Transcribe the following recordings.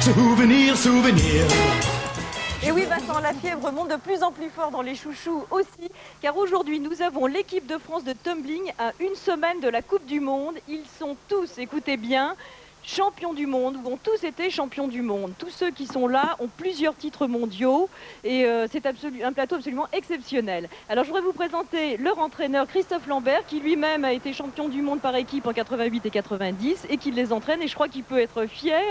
Souvenir, souvenir. Et oui Vincent, la fièvre monte de plus en plus fort dans les chouchous aussi, car aujourd'hui nous avons l'équipe de France de tumbling à une semaine de la Coupe du Monde. Ils sont tous, écoutez bien, champions du monde, ou ont tous été champions du monde. Tous ceux qui sont là ont plusieurs titres mondiaux et c'est un plateau absolument exceptionnel. Alors je voudrais vous présenter leur entraîneur Christophe Lambert, qui lui-même a été champion du monde par équipe en 88 et 90 et qui les entraîne, et je crois qu'il peut être fier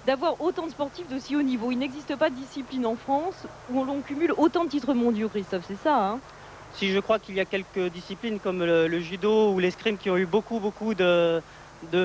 d'avoir autant de sportifs d'aussi haut niveau. Il n'existe pas de discipline en France où l'on cumule autant de titres mondiaux, Christophe, c'est ça, hein? Si, je crois qu'il y a quelques disciplines comme le judo ou l'escrime qui ont eu beaucoup de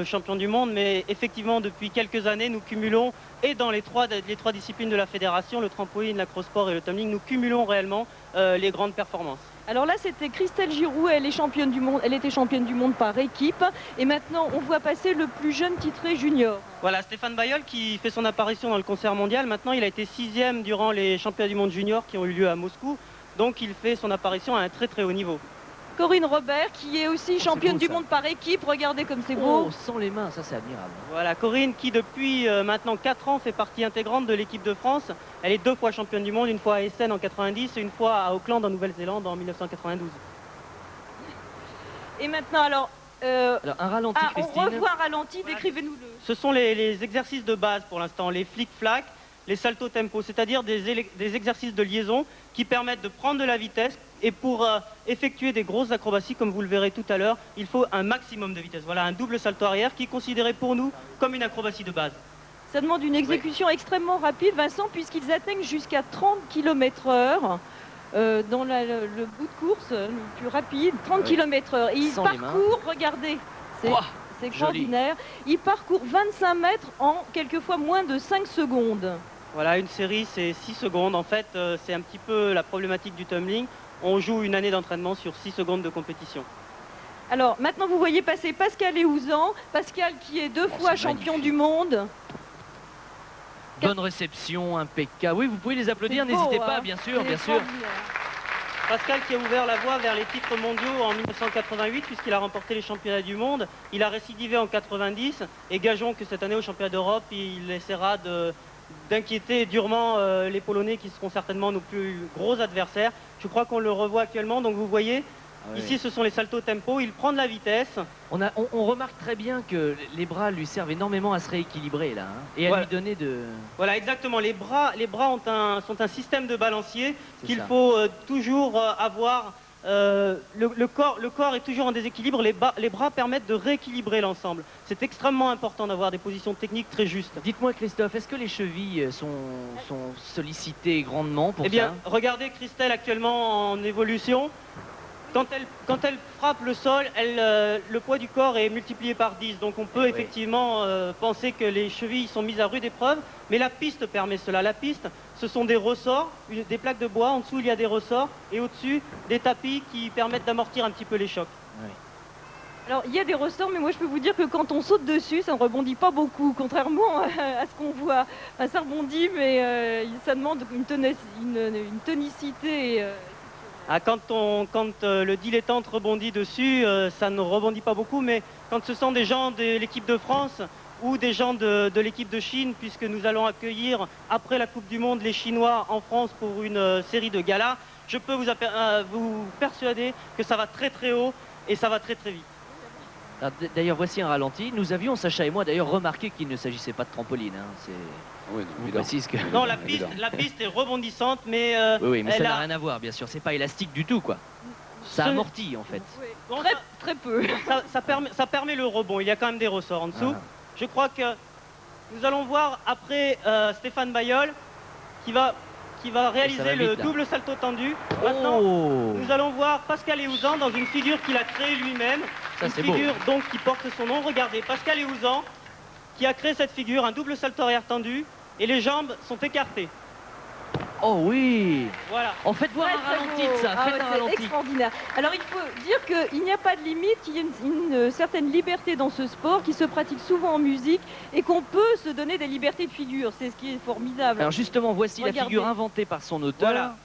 champions du monde, mais effectivement depuis quelques années nous cumulons, et dans les trois disciplines de la fédération, le trampoline, l'acrosport et le tumbling, nous cumulons réellement les grandes performances. Alors là c'était Christelle Giroux, elle est championne du monde, elle était championne du monde par équipe, et maintenant on voit passer le plus jeune titré junior. Voilà, Stéphane Bayol qui fait son apparition dans le concert mondial. Maintenant il a été 6e durant les championnats du monde junior qui ont eu lieu à Moscou, donc il fait son apparition à un très haut niveau. Corinne Robert qui est aussi championne du monde par équipe, regardez comme c'est beau. Oh, sans les mains, ça c'est admirable. Voilà, Corinne qui depuis maintenant 4 ans fait partie intégrante de l'équipe de France. Elle est 2 fois championne du monde, une fois à Essen en 90 et une fois à Auckland en Nouvelle-Zélande en 1992. Et maintenant alors, un ralenti, on Christine. revoit un ralenti, décrivez-nous-le. Ce sont les exercices de base pour l'instant, les flic-flac, les salto tempo, c'est-à-dire des exercices de liaison qui permettent de prendre de la vitesse, et pour effectuer des grosses acrobaties, comme vous le verrez tout à l'heure, il faut un maximum de vitesse. Voilà, un double salto arrière qui est considéré pour nous comme une acrobatie de base. Ça demande une exécution extrêmement rapide, Vincent, puisqu'ils atteignent jusqu'à 30 km/h dans le bout de course le plus rapide, 30 km/h. Et ils Sans les mains. parcourent, regardez, c'est extraordinaire, ils parcourent 25 mètres en quelquefois moins de 5 secondes. Voilà, une série c'est 6 secondes. En fait, c'est un petit peu la problématique du tumbling. On joue une année d'entraînement sur 6 secondes de compétition. Alors maintenant vous voyez passer Pascal Eouzan, Pascal qui est 2 fois champion du monde. Bonne réception, impeccable. Oui, vous pouvez les applaudir, C'est beau, n'hésitez hein. pas, bien sûr, C'est bien sûr. extraordinaire. Pascal qui a ouvert la voie vers les titres mondiaux en 1988 puisqu'il a remporté les championnats du monde. Il a récidivé en 90 et gageons que cette année au championnat d'Europe, il essaiera d'inquiéter durement les Polonais qui seront certainement nos plus gros adversaires. Je crois qu'on le revoit actuellement, donc vous voyez, ici ce sont les saltos tempo, il prend de la vitesse. On remarque très bien que les bras lui servent énormément à se rééquilibrer là, hein, et à lui donner de... Voilà, exactement, les bras sont un système de balancier qu'il ça. faut toujours avoir. Le corps est toujours en déséquilibre, les bras permettent de rééquilibrer l'ensemble. C'est extrêmement important d'avoir des positions techniques très justes. Dites-moi Christophe, est-ce que les chevilles sont sollicitées grandement pour Eh bien, ça? regardez Christelle actuellement en évolution. Quand elle frappe le sol, le poids du corps est multiplié par 10. Donc on peut effectivement penser que les chevilles sont mises à rude épreuve. Mais la piste permet cela. La piste, ce sont des ressorts, des plaques de bois. En dessous, il y a des ressorts. Et au-dessus, des tapis qui permettent d'amortir un petit peu les chocs. Oui. Alors il y a des ressorts, mais moi je peux vous dire que quand on saute dessus, ça ne rebondit pas beaucoup, contrairement à ce qu'on voit. Enfin, ça rebondit, mais ça demande une tonicité. Quand le dilettante rebondit dessus, ça ne rebondit pas beaucoup, mais quand ce sont des gens de l'équipe de France ou des gens de l'équipe de Chine, puisque nous allons accueillir après la Coupe du Monde les Chinois en France pour une série de galas, je peux vous persuader que ça va très haut et ça va très vite. D'ailleurs, voici un ralenti. Nous avions, Sacha et moi, d'ailleurs remarqué qu'il ne s'agissait pas de trampoline. Hein. Oui, Je vous évidemment. précise que... Non, la piste est rebondissante, mais, Oui, mais ça elle n'a a- rien à voir, bien sûr. C'est pas élastique du tout, quoi. Ça Ce- amortit, en fait. Bon, Très peu. ça permet le rebond. Il y a quand même des ressorts en dessous. Ah. Je crois que nous allons voir après Stéphane Bayol qui va réaliser va vite, le là. double salto tendu. Maintenant, Oh, nous allons voir Pascal Eouzan dans une figure qu'il a créée lui-même. ça Une c'est beau. figure donc qui porte son nom. Regardez, Pascal Eouzan qui a créé cette figure, un double salto arrière tendu et les jambes sont écartées. Oh oui. Voilà. En fait, voir un Très ralenti beau. de ça. Ah Faites ouais, un c'est ralenti. extraordinaire. Alors il faut dire qu'il n'y a pas de limite, qu'il y a une certaine liberté dans ce sport qui se pratique souvent en musique et qu'on peut se donner des libertés de figure. C'est ce qui est formidable. Alors justement, voici la Regardez. figure inventée par son auteur. Voilà.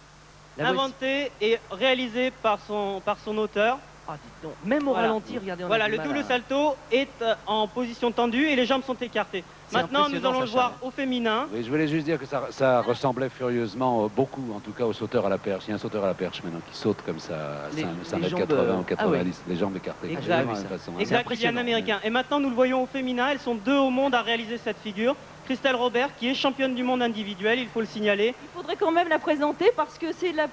La voici. Inventé et réalisé par son auteur. Ah, dites donc. Même au Voilà. ralenti, regardez, on a Voilà, du le mal double à- salto est en position tendue et les jambes sont écartées. C'est Maintenant, nous impressionnant, allons le Sacha, voir au féminin. Oui, je voulais juste dire que ça ressemblait furieusement, beaucoup en tout cas, au sauteur à la perche. Il y a un sauteur à la perche maintenant qui saute comme ça à Les 5 jambes, 80 ou ah 90, les jambes écartées. Exact. Vraiment la même façon, hein. C'est Exact, il y a un impressionnant. américain. Et maintenant, nous le voyons au féminin. Elles sont 2 au monde à réaliser cette figure. Christelle Robert, qui est championne du monde individuel, il faut le signaler. Il faudrait quand même la présenter parce que c'est la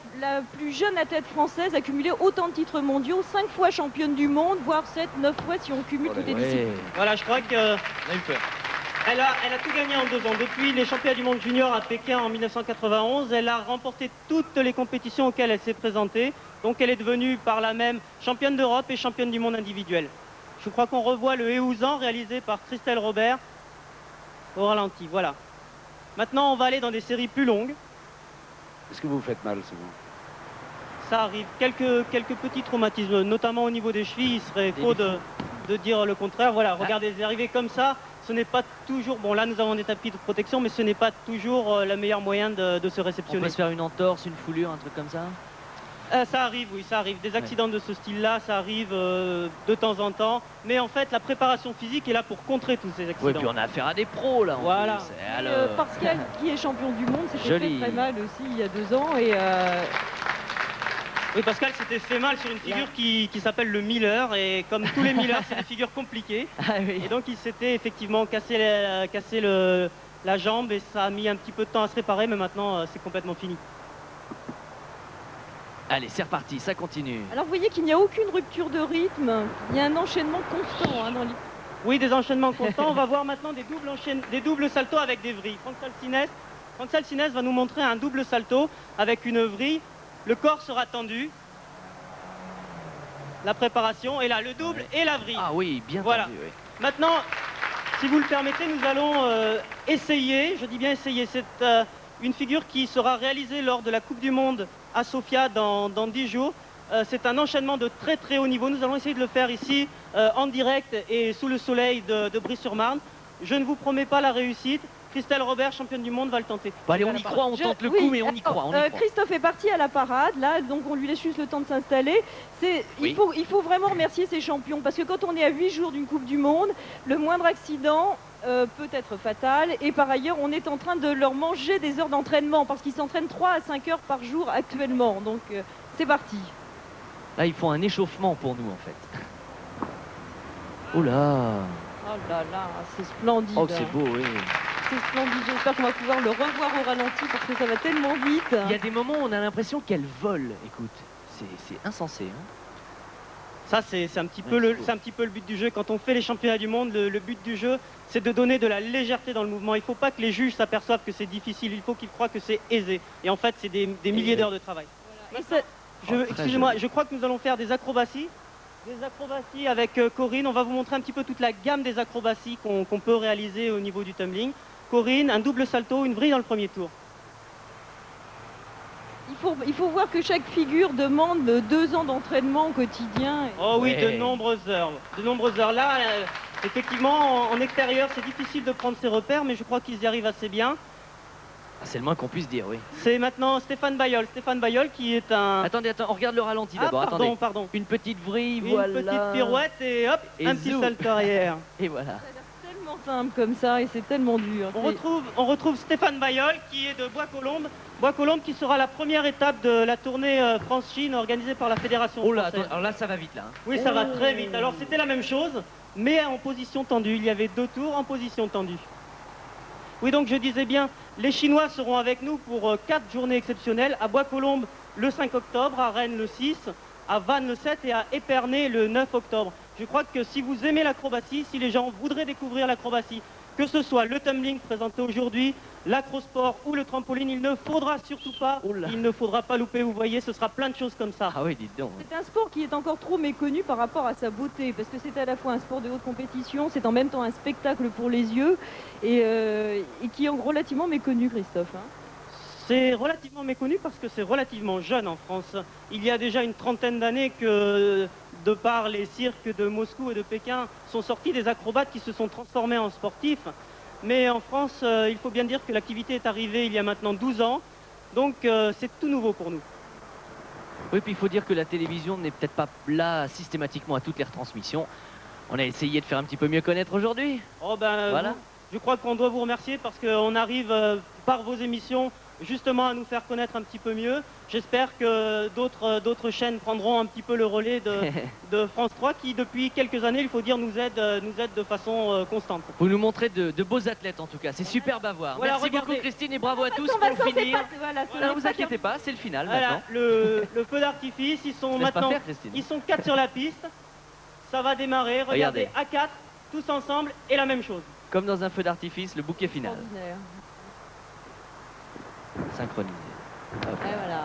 plus jeune athlète française à cumuler autant de titres mondiaux, 5 fois championne du monde, voire 7, 9 fois si on cumule toutes les disciplines. Ouais. Voilà, je crois que On a eu peur. elle a tout gagné en 2 ans. Depuis les championnats du monde junior à Pékin en 1991, elle a remporté toutes les compétitions auxquelles elle s'est présentée. Donc elle est devenue par là même championne d'Europe et championne du monde individuel. Je crois qu'on revoit le Héouzan réalisé par Christelle Robert au ralenti. Voilà. Maintenant, on va aller dans des séries plus longues. Est-ce que vous vous faites mal souvent? Ça arrive. Quelques petits traumatismes, notamment au niveau des chevilles. Il serait faux de dire le contraire. Voilà, regardez, les arrivées comme ça, ce n'est pas toujours... Bon, là, nous avons des tapis de protection, mais ce n'est pas toujours le meilleur moyen de se On réceptionner. peut se faire une entorse, une foulure, un truc comme ça. Ça arrive, oui, ça arrive. Des accidents de ce style-là, ça arrive de temps en temps. Mais en fait, la préparation physique est là pour contrer tous ces Oui, accidents. puis on a affaire à des pros là. en Voilà. plus. Et Et, alors... Pascal, qui est champion du monde, s'était fait Joli. très mal aussi il y a 2 ans. Et Oui, Pascal s'était fait mal sur une figure qui s'appelle le Miller. Et comme tous les Millers, c'est des figures compliquées. Ah oui. Et donc, il s'était effectivement cassé la jambe et ça a mis un petit peu de temps à se réparer. Mais maintenant, c'est complètement fini. Allez, c'est reparti, ça continue. alors vous voyez qu'il n'y a aucune rupture de rythme, il y a un enchaînement constant dans les... Oui, des enchaînements constants. On va voir maintenant des doubles saltos avec des vrilles. Franck Salcinès va nous montrer un double salto avec une vrille. Le corps sera tendu. La préparation est là, le double et la vrille. Ah oui, bien Voilà. tendu, oui. Maintenant, si vous le permettez, nous allons essayer, je dis bien essayer, c'est une figure qui sera réalisée lors de la Coupe du Monde à Sofia dans 10 jours. C'est un enchaînement de très très haut niveau. Nous allons essayer de le faire ici en direct et sous le soleil de Brie-sur-Marne. Je ne vous promets pas la réussite. Christelle Robert, championne du monde, va le tenter. Bon, allez, on y croit, on tente le Oui, coup, mais on y alors, croit. On y croit. Christophe est parti à la parade, là, donc on lui laisse juste le temps de s'installer. Oui. Il faut vraiment remercier ces champions, parce que quand on est à 8 jours d'une Coupe du Monde, le moindre accident peut être fatal. Et par ailleurs, on est en train de leur manger des heures d'entraînement, parce qu'ils s'entraînent 3 à 5 heures par jour actuellement. Donc c'est parti. Là, ils font un échauffement pour nous, en fait. Oh là. Oh là là, c'est splendide. Oh, c'est beau, oui. C'est splendide. J'espère qu'on va pouvoir le revoir au ralenti, parce que ça va tellement vite. Il y a des moments où on a l'impression qu'elle vole. Écoute, c'est insensé. Hein. Ça, c'est un petit peu Ouais, c'est un petit peu le but du jeu. Quand on fait les championnats du monde, le but du jeu, c'est de donner de la légèreté dans le mouvement. Il ne faut pas que les juges s'aperçoivent que c'est difficile. Il faut qu'ils croient que c'est aisé. Et en fait, c'est des milliers d'heures de travail. Et ça- très Excusez-moi, joli. je crois que nous allons faire des acrobaties. Des acrobaties avec Corinne. On va vous montrer un petit peu toute la gamme des acrobaties qu'on peut réaliser au niveau du tumbling. Corinne, un double salto, une vrille dans le premier tour. il faut voir que chaque figure demande 2 ans d'entraînement au quotidien. Oh oui, Ouais. de nombreuses heures. De nombreuses heures. Là, effectivement, en extérieur, c'est difficile de prendre ses repères, mais je crois qu'ils y arrivent assez bien. Ah, c'est le moins qu'on puisse dire, oui. C'est maintenant Stéphane Bayol. Stéphane Bayol qui est un... Attendez, on regarde le ralenti Ah, d'abord. pardon, Attendez. pardon. Une petite vrille, Une voilà. petite pirouette et hop, Et un petit zou. salto arrière. Et voilà. Ça a l'air tellement simple comme ça et c'est tellement dur. On retrouve Stéphane Bayol qui est de Bois-Colombes. Bois-Colombes qui sera la première étape de la tournée France-Chine organisée par la Fédération Oh là, française. attends, alors là, ça va vite, là. hein. Oui, ça va très vite. Alors c'était la même chose, mais en position tendue. Il y avait 2 tours en position tendue. Oui, donc je disais bien, les Chinois seront avec nous pour 4 journées exceptionnelles, à Bois-Colombes le 5 octobre, à Rennes le 6, à Vannes le 7 et à Épernay le 9 octobre. Je crois que si vous aimez l'acrobatie, si les gens voudraient découvrir l'acrobatie, que ce soit le tumbling présenté aujourd'hui, l'acrosport ou le trampoline, il ne faudra surtout pas, Oh là. il ne faudra pas louper, vous voyez, ce sera plein de choses comme ça. Ah oui, dites donc. C'est un sport qui est encore trop méconnu par rapport à sa beauté, parce que c'est à la fois un sport de haute compétition, c'est en même temps un spectacle pour les yeux, et qui est relativement méconnu, Christophe. Hein. C'est relativement méconnu parce que c'est relativement jeune en France. Il y a déjà une trentaine d'années que, de par les cirques de Moscou et de Pékin, sont sortis des acrobates qui se sont transformés en sportifs. Mais en France, il faut bien dire que l'activité est arrivée il y a maintenant 12 ans, donc c'est tout nouveau pour nous. Oui, puis il faut dire que la télévision n'est peut-être pas là systématiquement à toutes les retransmissions. On a essayé de faire un petit peu mieux connaître aujourd'hui. Oh ben, Voilà. je crois qu'on doit vous remercier parce qu'on arrive par vos émissions justement à nous faire connaître un petit peu mieux. J'espère que d'autres chaînes prendront un petit peu le relais de France 3 qui depuis quelques années, il faut dire, nous aide de façon constante. Vous nous montrez de beaux athlètes en tout cas, c'est superbe à voir. Voilà, Merci regardez. beaucoup Christine et bravo à tous Vincent, pour Vincent, c'est finir. pas- voilà, ce Ne n'est vous pas inquiétez pas, c'est le final Voilà, maintenant. le feu d'artifice, ils sont Laisse pas maintenant, faire, Christine. ils sont 4 sur la piste. Ça va démarrer, regardez, Regardez. à 4, tous ensemble, et la même chose. Comme dans un feu d'artifice, le bouquet final. extraordinaire. Synchronisé. Et voilà.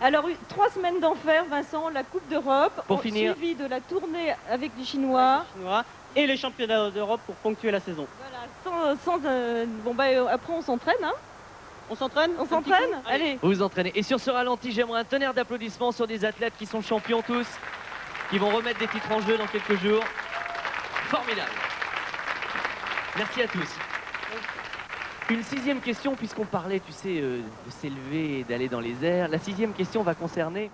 Alors, 3 semaines d'enfer, Vincent, la Coupe d'Europe. Pour finir. Suivi de la tournée avec les Chinois. Chinois, et les championnats d'Europe pour ponctuer la saison. Voilà, bon, bah, après, on s'entraîne, hein. On s'entraîne On un petit s'entraîne. peu Allez. Allez. Vous vous entraînez. Et sur ce ralenti, j'aimerais un tonnerre d'applaudissements sur des athlètes qui sont champions tous, qui vont remettre des titres en jeu dans quelques jours. Formidable. Merci à tous. Une 6e question, puisqu'on parlait, tu sais, de s'élever et d'aller dans les airs. La 6e question va concerner